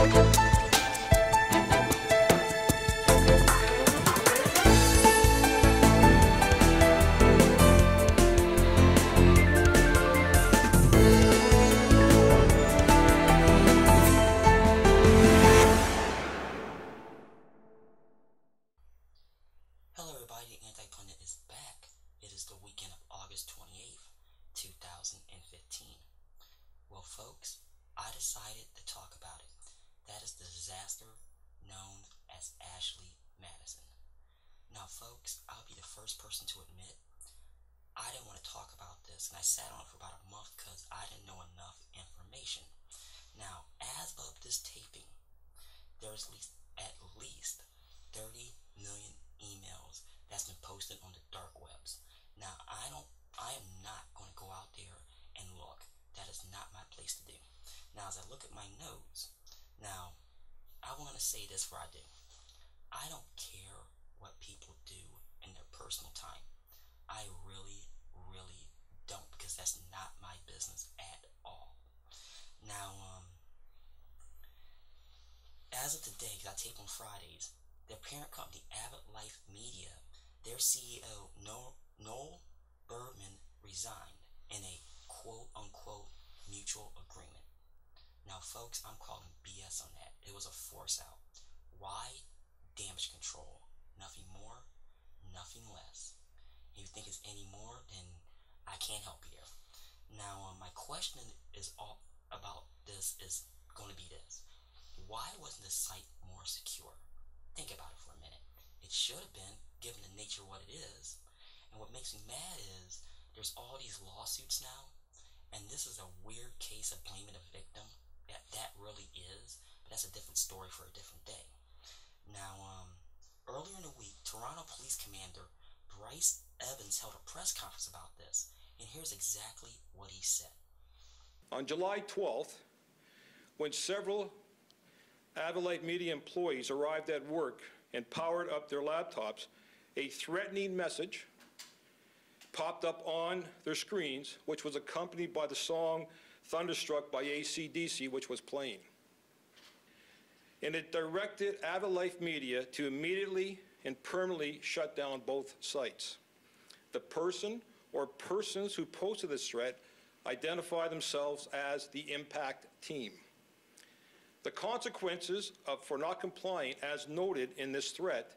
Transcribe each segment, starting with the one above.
Hello everybody, the Anti-Pundit is back. It is the weekend of August 28th, 2015. Well folks, I decided to talk about it. That is the disaster known as Ashley Madison. Now folks, I'll be the first person to admit, I didn't want to talk about this, and I sat on it for about a month because I didn't know enough information. Now, as of this taping, there's at least 30 million emails that's been posted on the dark webs. Now, I am not going to go out there and look. That is not my place to do. Now, as I look at my notes, now, I want to say this before I do. I don't care what people do in their personal time. I really, really don't, because that's not my business at all. Now, as of today, because I tape on Fridays, their parent company, Avid Life Media, their CEO, Noel Bergman, resigned in a quote-unquote mutual agreement. Now, folks, I'm calling BS on that. It was a force out. Why? Damage control. Nothing more, nothing less. If you think it's any more, then I can't help you there. Now, my question is all about this is going to be this. Why wasn't the site more secure? Think about it for a minute. It should have been, given the nature of what it is. And what makes me mad is there's all these lawsuits now, and this is a weird case of blaming a victim. That really is, but that's a different story for a different day. Now, earlier in the week, Toronto Police Commander Bryce Evans held a press conference about this, and here's exactly what he said. On July 12th, when several Avid Life Media employees arrived at work and powered up their laptops, a threatening message popped up on their screens, which was accompanied by the song Thunderstruck by AC/DC, which was playing. And it directed Avid Life Media to immediately and permanently shut down both sites. The person or persons who posted this threat identify themselves as the Impact Team. The consequences for not complying, as noted in this threat,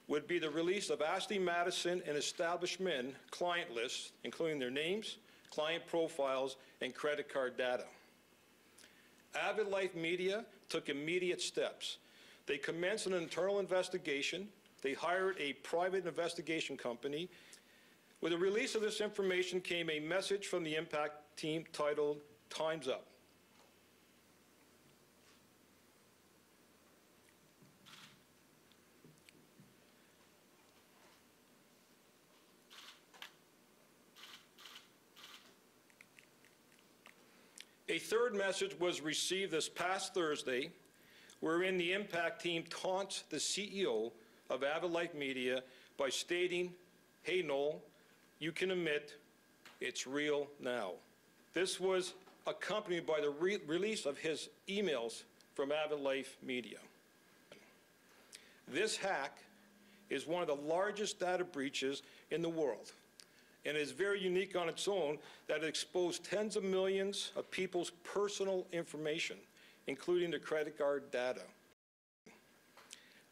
would be the release of Ashley Madison and established men client lists, including their names, client profiles, and credit card data. Avid Life Media took immediate steps. They commenced an internal investigation. They hired a private investigation company. With the release of this information came a message from the Impact Team titled, "Time's Up." A third message was received this past Thursday, wherein the Impact Team taunts the CEO of Avid Life Media by stating, "Hey Noel, you can admit it's real now." This was accompanied by the release of his emails from Avid Life Media. This hack is one of the largest data breaches in the world, and is very unique on its own that it exposed tens of millions of people's personal information, including their credit card data.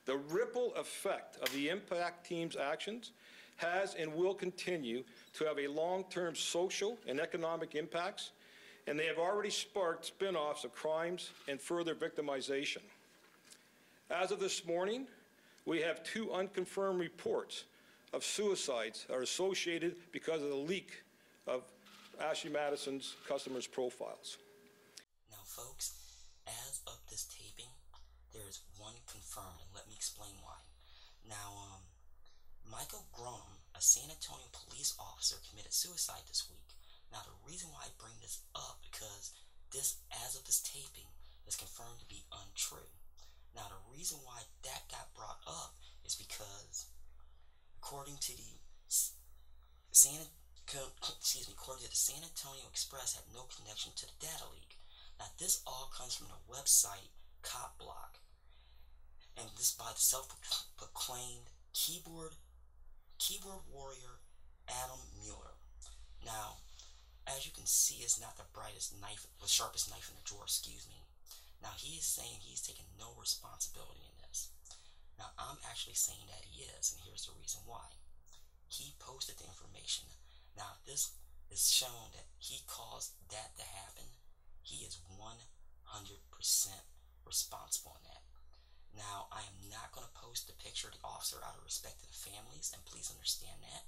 The ripple effect of the Impact Team's actions has and will continue to have a long-term social and economic impacts, and they have already sparked spin-offs of crimes and further victimization. As of this morning, we have 2 unconfirmed reports of suicides are associated because of the leak of Ashley Madison's customers' profiles. Now, folks, as of this taping, there is one confirmed, and let me explain why. Now, Michael Gronum, a San Antonio police officer, committed suicide this week. Now, the reason why I bring this up because this, as of this taping, is confirmed to be untrue. Now, the reason why that got brought up is because according to the San Antonio Express had no connection to the data leak. Now, this all comes from the website cop block. And this by the self-proclaimed keyboard warrior Adam Mueller. Now, as you can see, it's not the sharpest knife in the drawer, excuse me. Now, he is saying he's taking no responsibility in this. Now, I'm actually saying that he is, and here's the reason why. He posted the information. Now, if this is shown that he caused that to happen, he is 100% responsible in that. Now, I am not going to post the picture of the officer out of respect to the families, and please understand that.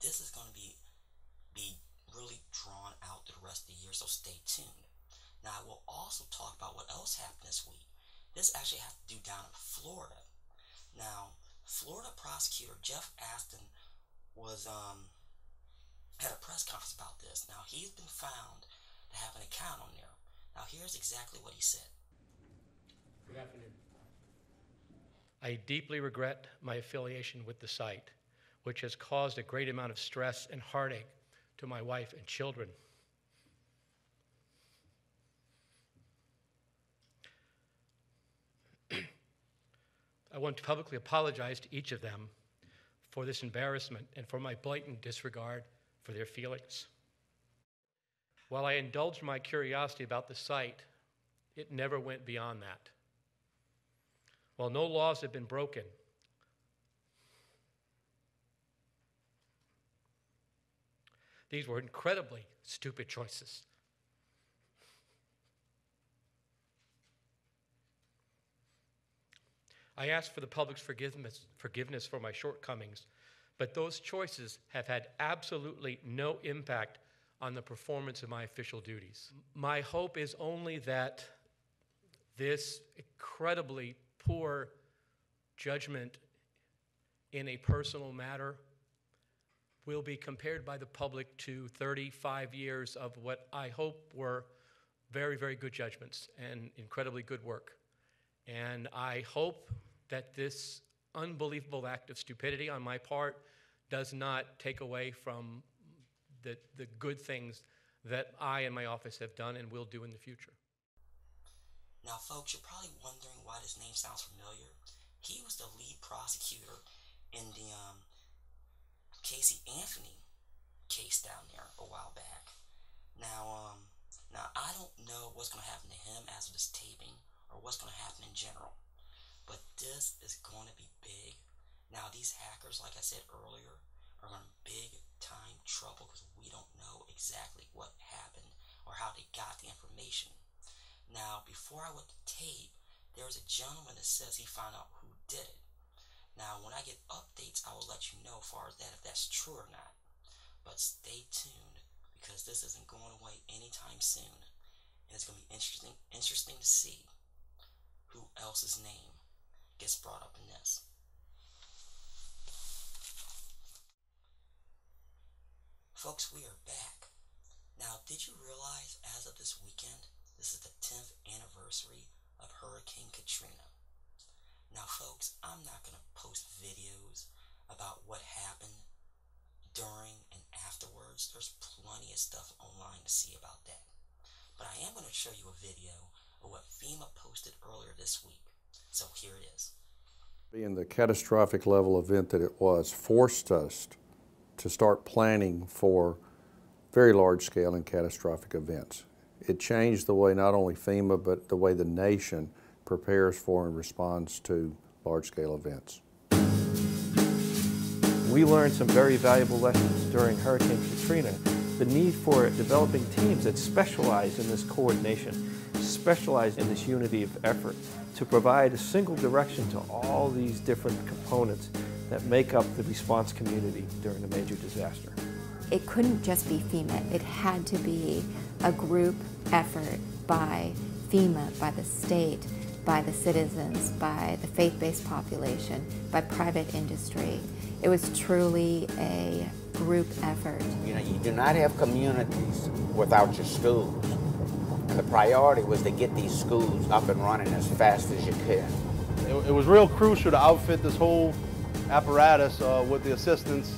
This is going to be really drawn out through the rest of the year, so stay tuned. Now, I will also talk about what else happened this week. This actually has to do down in Florida. Now, Florida prosecutor Jeff Aston had a press conference about this. Now, he's been found to have an account on there. Now, here's exactly what he said. Good afternoon. I deeply regret my affiliation with the site, which has caused a great amount of stress and heartache to my wife and children. I want to publicly apologize to each of them for this embarrassment and for my blatant disregard for their feelings. While I indulged my curiosity about the site, it never went beyond that. While no laws have been broken, these were incredibly stupid choices. I ask for the public's forgiveness for my shortcomings, but those choices have had absolutely no impact on the performance of my official duties. My hope is only that this incredibly poor judgment in a personal matter will be compared by the public to 35 years of what I hope were very, very good judgments and incredibly good work. And I hope that this unbelievable act of stupidity on my part does not take away from the good things that I and my office have done and will do in the future. Now, folks, you're probably wondering why this name sounds familiar. He was the lead prosecutor in the Casey Anthony case down there a while back. Now I don't know what's going to happen to him as of this taping or what's going to happen in general, but this is going to be big. Now, these hackers, like I said earlier, are in big time trouble because we don't know exactly what happened or how they got the information. Now, before I went to tape, there was a gentleman that says he found out who did it. Now, when I get updates, I will let you know as far as that, if that's true or not. But stay tuned, because this isn't going away anytime soon. And it's going to be interesting to see who else's name gets brought up in this. Folks, we are back. Now, did you realize as of this weekend, this is the 10th anniversary of Hurricane Katrina? Now, folks, I'm not going to post videos about what happened during and afterwards. There's plenty of stuff online to see about that. But I am going to show you a video of what FEMA posted earlier this week. So here it is. Being the catastrophic level event that it was, forced us to start planning for very large-scale and catastrophic events. It changed the way not only FEMA, but the way the nation prepares for and responds to large-scale events. We learned some very valuable lessons during Hurricane Katrina. The need for developing teams that specialize in this coordination, specialize in this unity of effort, to provide a single direction to all these different components that make up the response community during a major disaster. It couldn't just be FEMA. It had to be a group effort by FEMA, by the state, by the citizens, by the faith-based population, by private industry. It was truly a group effort. You know, you do not have communities without your schools. And the priority was to get these schools up and running as fast as you could. It was real crucial to outfit this whole apparatus with the assistance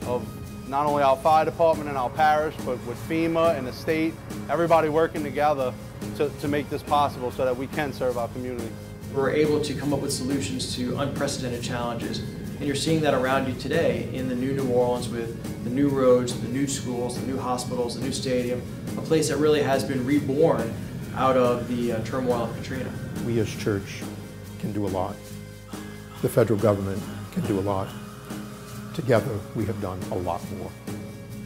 of not only our fire department and our parish, but with FEMA and the state, everybody working together to make this possible so that we can serve our community. We're able to come up with solutions to unprecedented challenges. And you're seeing that around you today in the New Orleans with the new roads, the new schools, the new hospitals, the new stadium, a place that really has been reborn out of the turmoil of Katrina. We as church can do a lot. The federal government can do a lot. Together, we have done a lot more.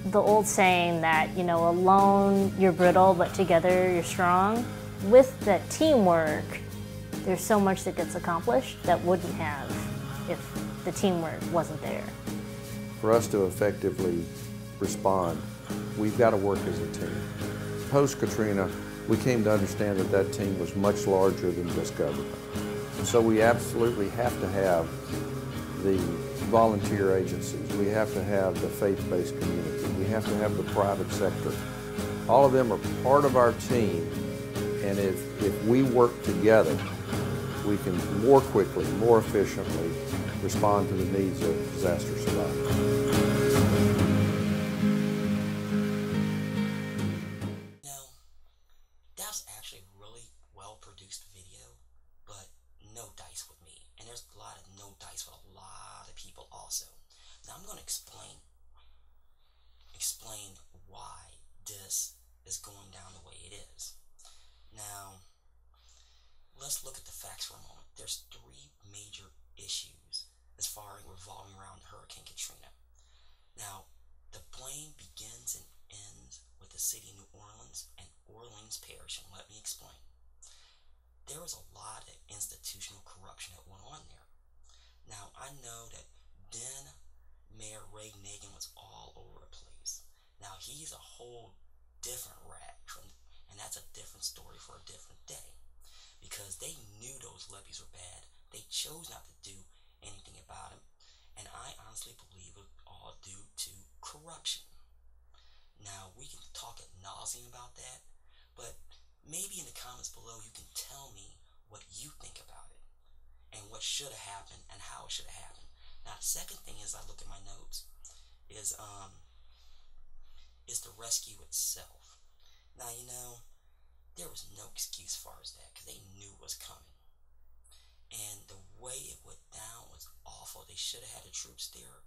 The old saying that, alone you're brittle, but together you're strong. With that teamwork, there's so much that gets accomplished that wouldn't have if the teamwork wasn't there. For us to effectively respond, we've got to work as a team. Post-Katrina, we came to understand that that team was much larger than just government. And so we absolutely have to have the volunteer agencies. We have to have the faith-based community. We have to have the private sector. All of them are part of our team, and if we work together, we can more quickly, more efficiently respond to the needs of disaster survivors. Now, that was actually a really well-produced video, but no dice with me. And there's a lot of no dice with a lot of people also. Now I'm going to explain why this is going down the way it is. Now, let's look at the facts for a moment. There's three major issues as far as revolving around Hurricane Katrina. Now, the blame begins and ends with the city of New Orleans and Orleans Parish, and let me explain. There was a lot of institutional corruption that went on there. Now, I know that then Mayor Ray Nagin was all over the place. Now, he's a whole different rat, and that's a different story for a different day. Because they knew those levees were bad. They chose not to do anything about them. And I honestly believe it was all due to corruption. Now, we can talk ad nauseum about that, but maybe in the comments below you can tell me what you think about it and what should have happened and how it should have happened. Now, the second thing is I look at my notes is the rescue itself. Now, there was no excuse as far as that because they knew it was coming. And the way it went down was awful. They should have had the troops there,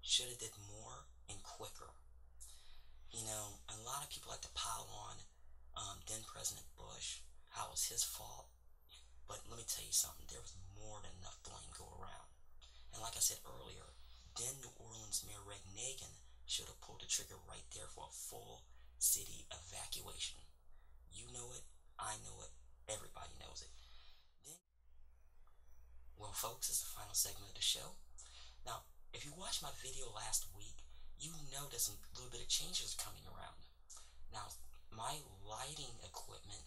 should have did more and quicker. A lot of people like to pile on then President Bush, how it was his fault. But let me tell you something, there was more than enough blame go around. And like I said earlier, then New Orleans Mayor Ray Nagin should have pulled the trigger right there for a full city evacuation. You know it, I know it, everybody knows it. Well, folks, this is the final segment of the show. Now, if you watched my video last week, you know there's a little bit of changes coming around. Now, my lighting equipment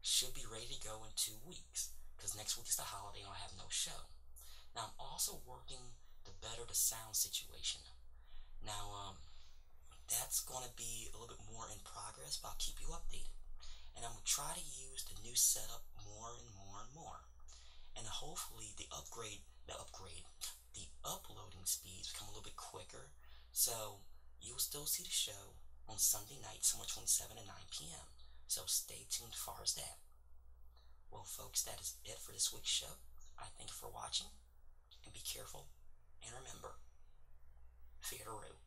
should be ready to go in 2 weeks, because next week is the holiday and I'll have no show. Now, I'm also working to better the sound situation. Now, that's going to be a little bit more in progress, but I'll keep you updated. And I'm going to try to use the new setup more and more and more. And hopefully the uploading speeds become a little bit quicker. So you'll still see the show on Sunday night, somewhere between 7 and 9 p.m. So stay tuned as far as that. Well, folks, that is it for this week's show. I thank you for watching. And be careful. And remember, fear the root.